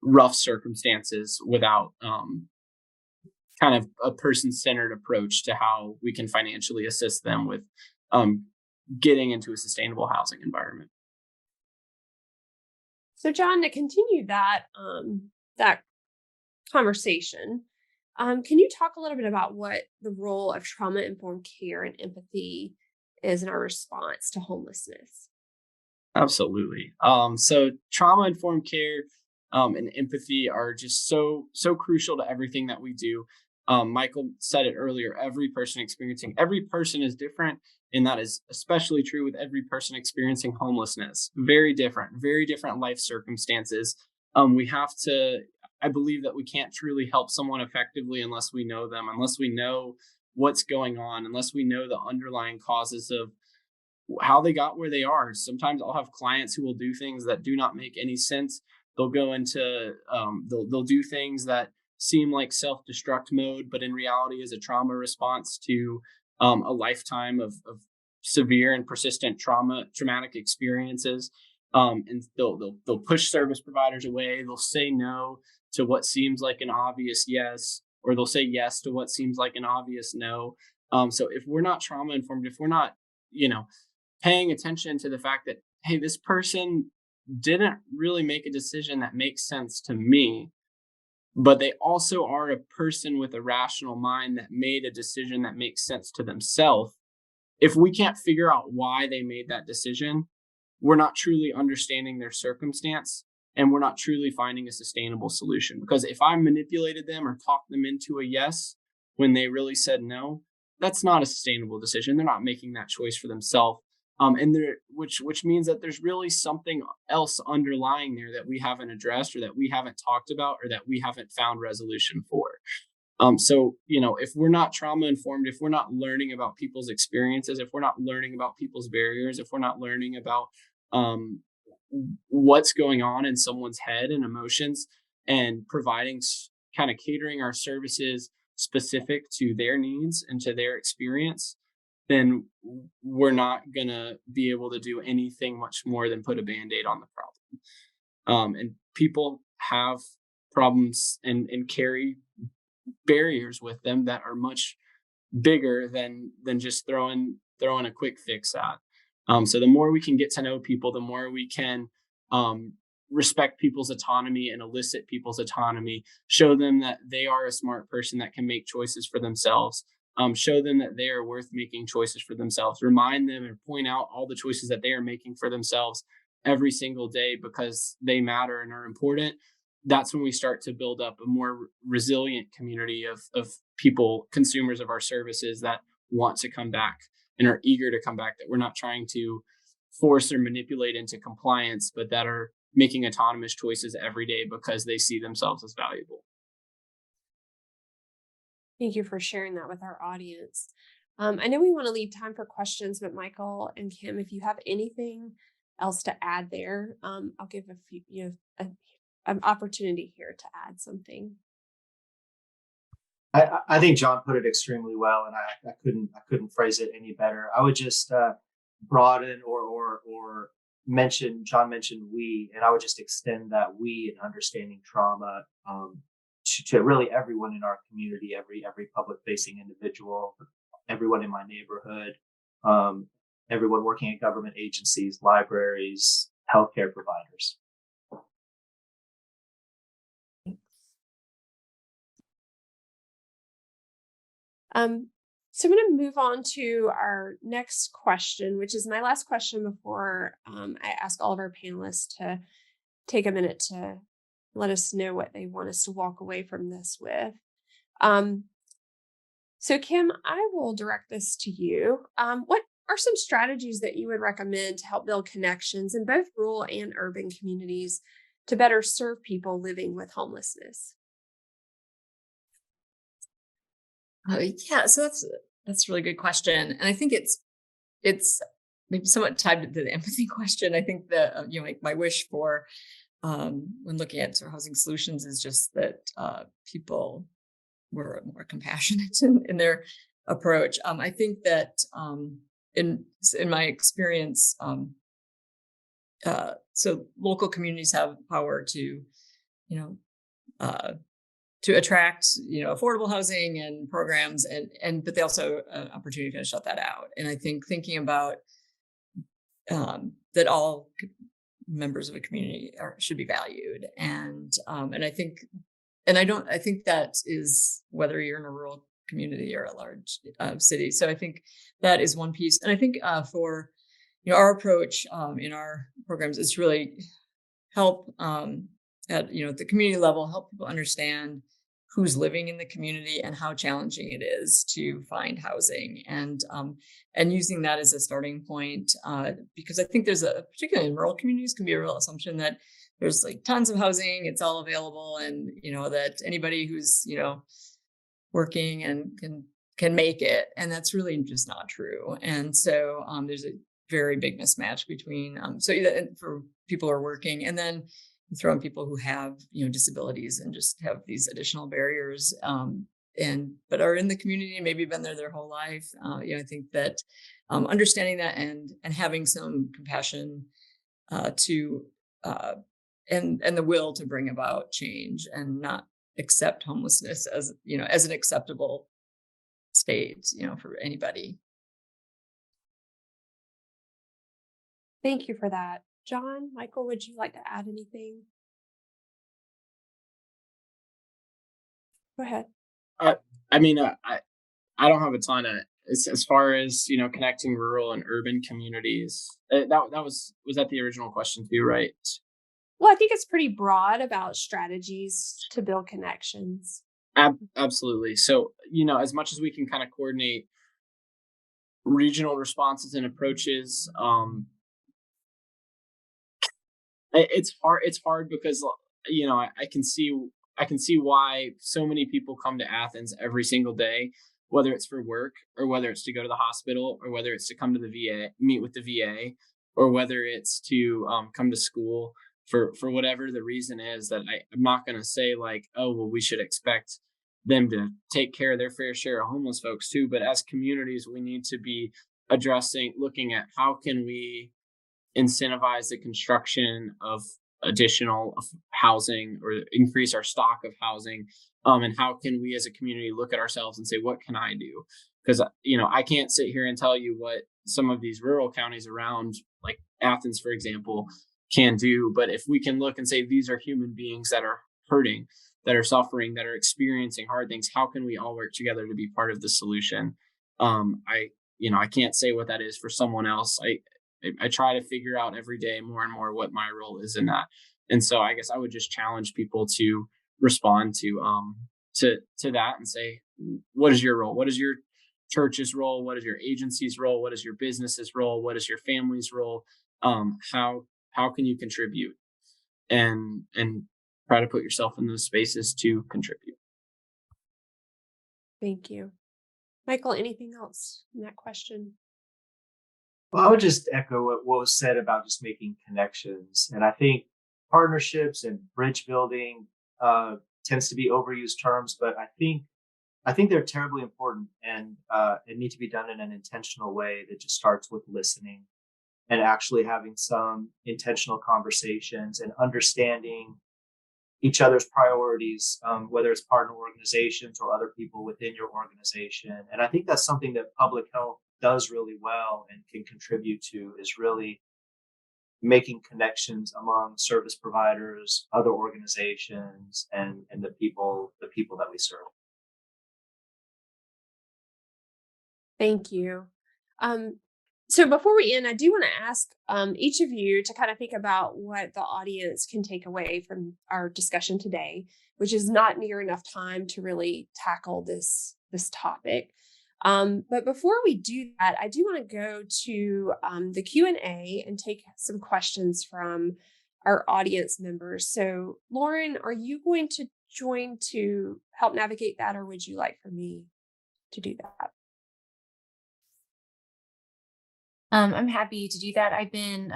rough circumstances without kind of a person-centered approach to how we can financially assist them with getting into a sustainable housing environment. So, John, to continue that conversation, can you talk a little bit about what the role of trauma-informed care and empathy is in our response to homelessness? Absolutely. So trauma-informed care and empathy are just so crucial to everything that we do. Michael said it earlier, every person is different, and that is especially true with every person experiencing homelessness. Very different life circumstances. I believe that we can't truly help someone effectively unless we know them, unless we know what's going on, unless we know the underlying causes of how they got where they are. Sometimes I'll have clients who will do things that do not make any sense. They'll go into, they'll do things that seem like self-destruct mode, but in reality is a trauma response to a lifetime of severe and persistent traumatic experiences. And they'll push service providers away. They'll say no to what seems like an obvious yes, or they'll say yes to what seems like an obvious no. So if we're not trauma informed, if we're not, paying attention to the fact that, hey, this person didn't really make a decision that makes sense to me, but they also are a person with a rational mind that made a decision that makes sense to themselves. If we can't figure out why they made that decision, we're not truly understanding their circumstance, and we're not truly finding a sustainable solution. Because if I manipulated them or talked them into a yes when they really said no, that's not a sustainable decision. They're not making that choice for themselves. Which means that there's really something else underlying there that we haven't addressed, or that we haven't talked about, or that we haven't found resolution for. So, if we're not trauma informed, if we're not learning about people's experiences, if we're not learning about people's barriers, if we're not learning about what's going on in someone's head and emotions, and providing kind of catering our services specific to their needs and to their experience, then we're not going to be able to do anything much more than put a band-aid on the problem. And people have problems and carry barriers with them that are much bigger than just throwing a quick fix at. So the more we can get to know people, the more we can respect people's autonomy and elicit people's autonomy, show them that they are a smart person that can make choices for themselves, show them that they are worth making choices for themselves, remind them and point out all the choices that they are making for themselves every single day because they matter and are important. That's when we start to build up a more resilient community of people, consumers of our services, that want to come back and are eager to come back, that we're not trying to force or manipulate into compliance, but that are making autonomous choices every day because they see themselves as valuable. Thank you for sharing that with our audience. I know we want to leave time for questions, but Michael and Kim, if you have anything else to add there, I'll give an opportunity here to add something. I think John put it extremely well, and I couldn't phrase it any better. I would just broaden or mention. John mentioned we, and I would just extend that we in understanding trauma to really everyone in our community, every public facing individual, everyone in my neighborhood, everyone working at government agencies, libraries, healthcare providers. So I'm going to move on to our next question, which is my last question before I ask all of our panelists to take a minute to let us know what they want us to walk away from this with. So Kim, I will direct this to you. What are some strategies that you would recommend to help build connections in both rural and urban communities to better serve people living with homelessness? Yeah, so that's a really good question, and I think it's maybe somewhat tied to the empathy question. I think that like my wish for when looking at sort of housing solutions is just that people were more compassionate in their approach. I think that in my experience, so local communities have power to to attract, affordable housing and programs, but they also have an opportunity to shut that out. And I think thinking about that all members of a community should be valued, and I think that is whether you're in a rural community or a large city. So I think that is one piece, and I think for our approach in our programs is to really help at the community level, help people understand who's living in the community and how challenging it is to find housing, and using that as a starting point, because I think there's particularly in rural communities, can be a real assumption that there's like tons of housing, it's all available, and that anybody who's working and can make it, and that's really just not true. And so there's a very big mismatch between so for people who are working, and then throw in people who have disabilities and just have these additional barriers, but are in the community and maybe been there their whole life. I think that understanding that and having some compassion to and the will to bring about change and not accept homelessness as as an acceptable state for anybody. Thank you for that. John, Michael, would you like to add anything? Go ahead. I mean, I don't have a ton of as far as connecting rural and urban communities. That was that the original question too, right? Well, I think it's pretty broad about strategies to build connections. Absolutely. So as much as we can kind of coordinate regional responses and approaches, it's hard because I can see why so many people come to Athens every single day, whether it's for work or whether it's to go to the hospital or whether it's to come to the VA, meet with the VA, or whether it's to come to school for whatever the reason is, that I'm not going to say like, oh, well, we should expect them to take care of their fair share of homeless folks too. But as communities, we need to be looking at how can we incentivize the construction of additional housing or increase our stock of housing, and how can we as a community look at ourselves and say, what can I do? Because I can't sit here and tell you what some of these rural counties around, like Athens, for example, can do. But if we can look and say, these are human beings that are hurting, that are suffering, that are experiencing hard things, how can we all work together to be part of the solution? I can't say what that is for someone else. I try to figure out every day more and more what my role is in that. And so I guess I would just challenge people to respond to that and say, what is your role? What is your church's role? What is your agency's role? What is your business's role? What is your family's role? How can you contribute? And try to put yourself in those spaces to contribute. Thank you. Michael, anything else in that question? Well, I would just echo what was said about just making connections. And I think partnerships and bridge building tends to be overused terms, but I think they're terribly important and need to be done in an intentional way that just starts with listening and actually having some intentional conversations and understanding each other's priorities, whether it's partner organizations or other people within your organization. And I think that's something that public health does really well and can contribute to, is really making connections among service providers, other organizations, and the people that we serve. Thank you. So before we end, I do want to ask each of you to kind of think about what the audience can take away from our discussion today, which is not near enough time to really tackle this topic. But before we do that, I do want to go to the Q&A and take some questions from our audience members. So Lauren, are you going to join to help navigate that, or would you like for me to do that? I'm happy to do that. I've been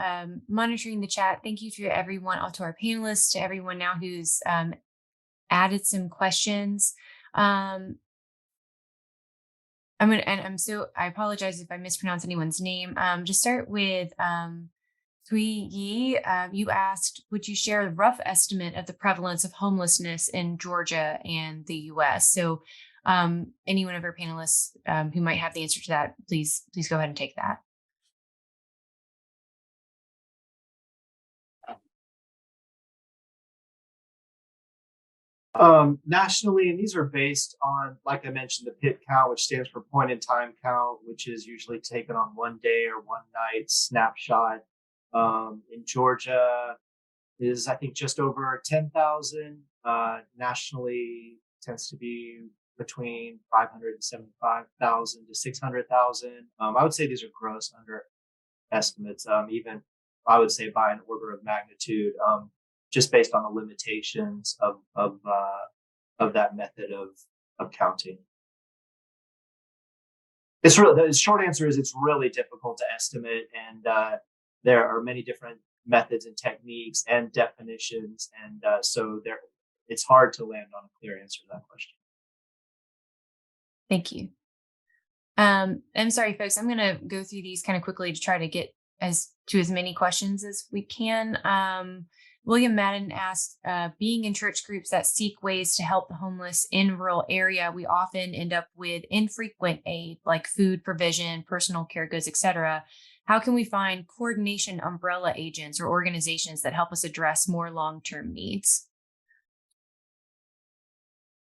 monitoring the chat. Thank you to everyone, to our panelists, to everyone now who's added some questions. I apologize if I mispronounce anyone's name. Just start with Tui Yi. You asked, would you share a rough estimate of the prevalence of homelessness in Georgia and the US? So any one of our panelists who might have the answer to that, please go ahead and take that. Nationally, and these are based on, like I mentioned, the PIT count, which stands for point in time count, which is usually taken on one day or one night snapshot. In Georgia is, I think, just over 10,000. Nationally tends to be between 575,000 to 600,000. I would say these are gross underestimates, even I would say by an order of magnitude. Just based on the limitations of that method of counting. It's really, the short answer is it's really difficult to estimate, and there are many different methods and techniques and definitions, and so it's hard to land on a clear answer to that question. Thank you. I'm sorry, folks. I'm going to go through these kind of quickly to try to get as many questions as we can. William Madden asked, being in church groups that seek ways to help the homeless in rural area, we often end up with infrequent aid like food provision, personal care goods, etc. How can we find coordination umbrella agents or organizations that help us address more long-term needs?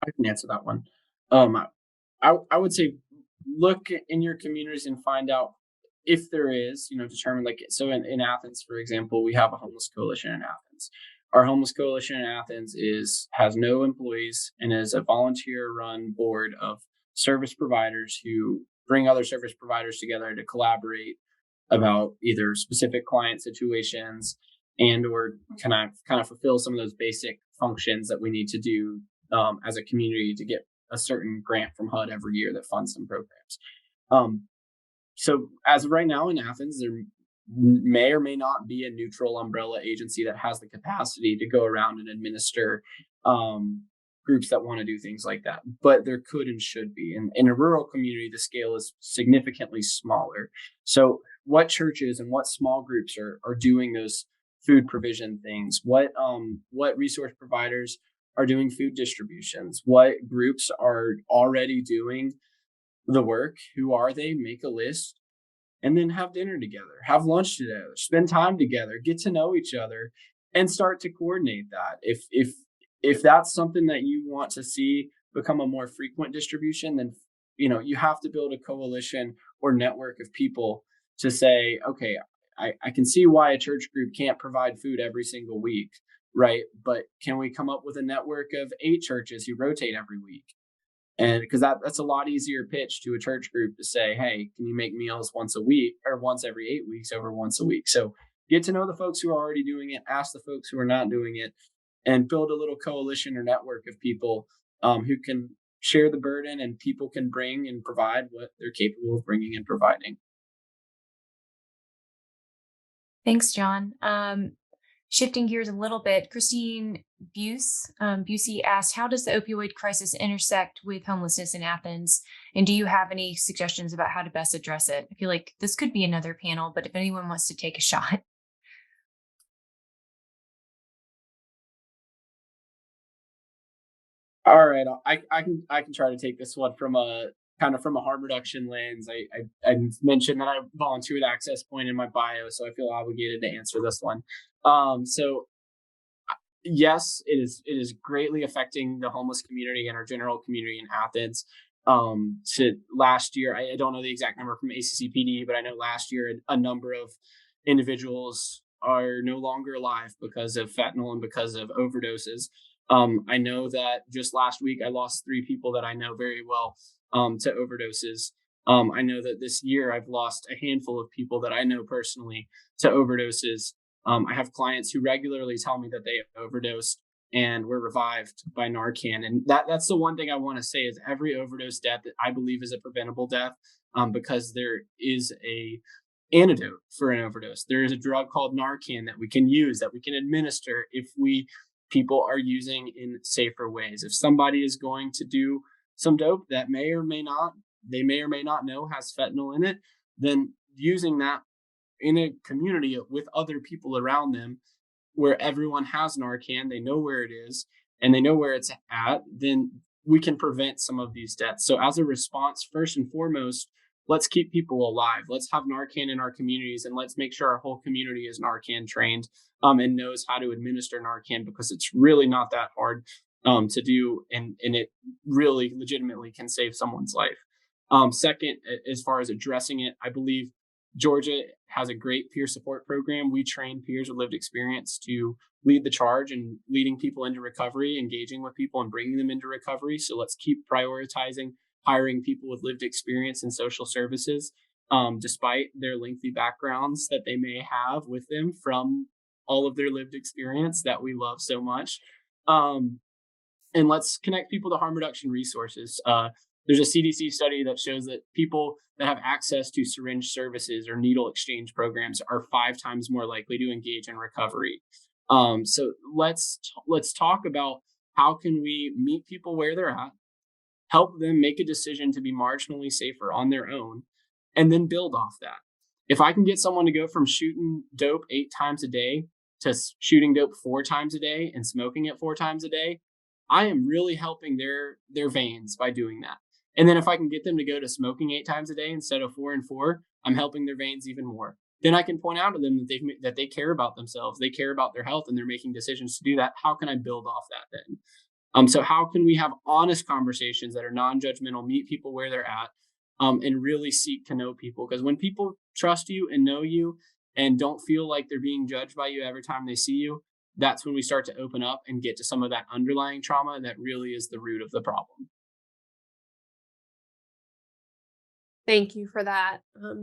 I can answer that one. I would say look in your communities and find out if there is, determine, like, so in Athens, for example, we have a homeless coalition in Athens. Our homeless coalition in Athens has no employees and is a volunteer-run board of service providers who bring other service providers together to collaborate about either specific client situations and or kind of fulfill some of those basic functions that we need to do as a community to get a certain grant from HUD every year that funds some programs. So as of right now in Athens, may or may not be a neutral umbrella agency that has the capacity to go around and administer groups that want to do things like that. But there could and should be. And in a rural community, the scale is significantly smaller. So what churches and what small groups are doing those food provision things? What resource providers are doing food distributions? What groups are already doing the work? Who are they? Make a list and then have dinner together, have lunch together, spend time together, get to know each other, and start to coordinate that. If that's something that you want to see become a more frequent distribution, then you have to build a coalition or network of people to say, okay, I can see why a church group can't provide food every single week, right? But can we come up with a network of 8 churches who rotate every week? And because that's a lot easier pitch to a church group to say, hey, can you make meals once a week or once every 8 weeks over once a week? So get to know the folks who are already doing it, ask the folks who are not doing it, and build a little coalition or network of people who can share the burden, and people can bring and provide what they're capable of bringing and providing. Thanks, John. Shifting gears a little bit, Christine Busey asked, how does the opioid crisis intersect with homelessness in Athens? And do you have any suggestions about how to best address it? I feel like this could be another panel, but if anyone wants to take a shot. All right, I can try to take this one from a harm reduction lens. I mentioned that I volunteer with Access Point in my bio, so I feel obligated to answer this one. So yes, it is greatly affecting the homeless community and our general community in Athens. To last year, I don't know the exact number from ACCPD, but I know last year a number of individuals are no longer alive because of fentanyl and because of overdoses. I know that just last week I lost 3 people that I know very well to overdoses. I know that this year I've lost a handful of people that I know personally to overdoses. I have clients who regularly tell me that they overdosed and were revived by Narcan. And that's the one thing I want to say is every overdose death that I believe is a preventable death, because there is a antidote for an overdose. There is a drug called Narcan that we can use, that we can administer if people are using in safer ways. If somebody is going to do some dope that may or may not know has fentanyl in it, then using that in a community with other people around them where everyone has Narcan, they know where it is and they know where it's at, then we can prevent some of these deaths. So as a response, first and foremost, let's keep people alive. Let's have Narcan in our communities, and let's make sure our whole community is Narcan trained and knows how to administer Narcan, because it's really not that hard to do, and it really legitimately can save someone's life. Second, as far as addressing it, I believe Georgia has a great peer support program. We train peers with lived experience to lead the charge and leading people into recovery, engaging with people and bringing them into recovery. So let's keep prioritizing hiring people with lived experience in social services, despite their lengthy backgrounds that they may have with them from all of their lived experience that we love so much. And let's connect people to harm reduction resources. There's a CDC study that shows that people that have access to syringe services or needle exchange programs are 5 times more likely to engage in recovery. So let's talk about how can we meet people where they're at, help them make a decision to be marginally safer on their own, and then build off that. If I can get someone to go from shooting dope 8 times a day to shooting dope 4 times a day and smoking it 4 times a day, I am really helping their veins by doing that. And then if I can get them to go to smoking 8 times a day instead of 4 and 4, I'm helping their veins even more. Then I can point out to them that they care about themselves, they care about their health, and they're making decisions to do that. How can I build off that then? So how can we have honest conversations that are non-judgmental, meet people where they're at, and really seek to know people? Because when people trust you and know you and don't feel like they're being judged by you every time they see you, that's when we start to open up and get to some of that underlying trauma that really is the root of the problem. Thank you for that,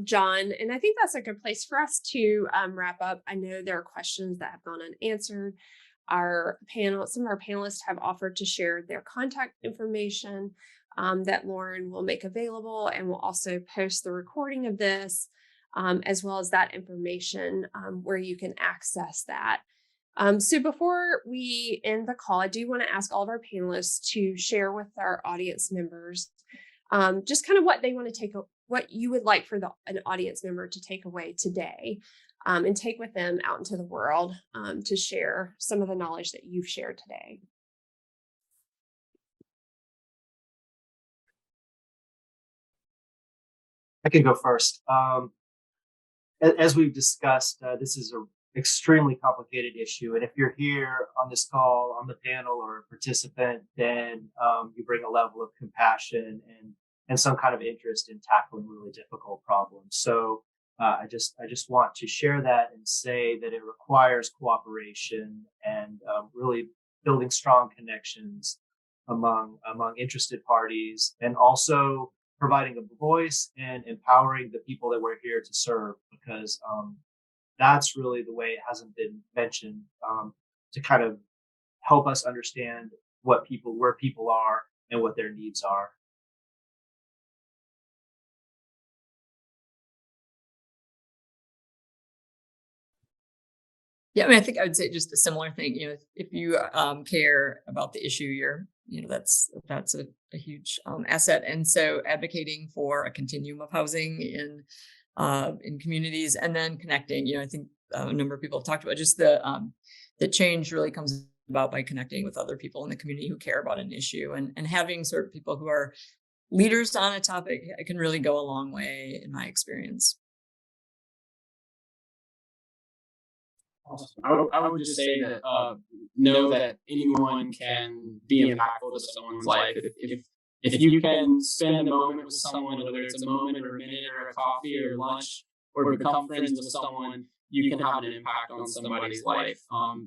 John. And I think that's a good place for us to wrap up. I know there are questions that have gone unanswered. Some of our panelists have offered to share their contact information that Lauren will make available, and we'll also post the recording of this as well as that information where you can access that. So before we end the call, I do want to ask all of our panelists to share with our audience members just kind of what they want to what you would like for an audience member to take away today and take with them out into the world to share some of the knowledge that you've shared today. I can go first. As we've discussed, this is an extremely complicated issue. And if you're here on this call, on the panel, or a participant, then you bring a level of compassion and some kind of interest in tackling really difficult problems. So I just want to share that and say that it requires cooperation and really building strong connections among interested parties, and also providing a voice and empowering the people that we're here to serve, because that's really the way it hasn't been mentioned, to kind of help us understand where people are and what their needs are. Yeah, I mean, I think I would say just a similar thing. If you care about the issue, that's a huge asset. And so, advocating for a continuum of housing in communities, and then connecting. I think a number of people have talked about just the change really comes about by connecting with other people in the community who care about an issue, and having sort of people who are leaders on a topic. It can really go a long way, in my experience. I would just say that know that anyone can be impactful to someone's life. If you can spend a moment with someone, whether it's a moment or a minute or a coffee or lunch, or become friends with someone, you can have an impact on somebody's life.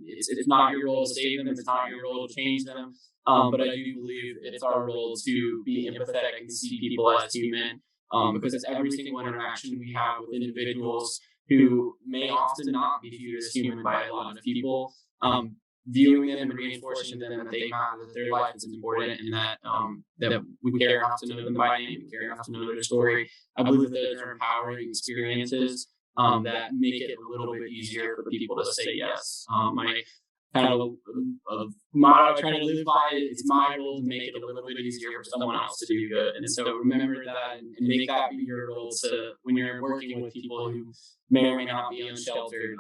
It's not your role to save them. It's not your role to change them. But I do believe it's our role to be empathetic and see people as human, because it's every single interaction we have with individuals who may often not be viewed as human by a lot of people. Viewing them and reinforcing them that they matter, that their life is important, and that we care enough to know them by name, we care enough to know their story. I believe that those are empowering experiences that make it a little bit easier for people to say yes. My kind of motto I try to live by, it's my role to make it a little bit easier for someone else to do good. And so remember that and make that be your role to, when you're working with people who may or may not be unsheltered,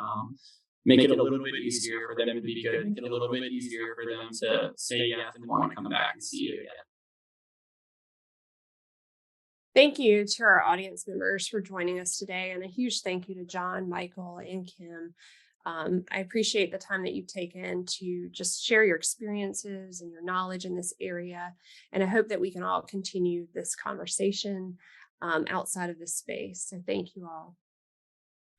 make it a little bit easier for them to be good, make it a little bit easier for them to say yes and want to come back and see you again. Thank you to our audience members for joining us today, and a huge thank you to John, Michael, and Kim. I appreciate the time that you've taken to just share your experiences and your knowledge in this area. And I hope that we can all continue this conversation outside of this space. So thank you all.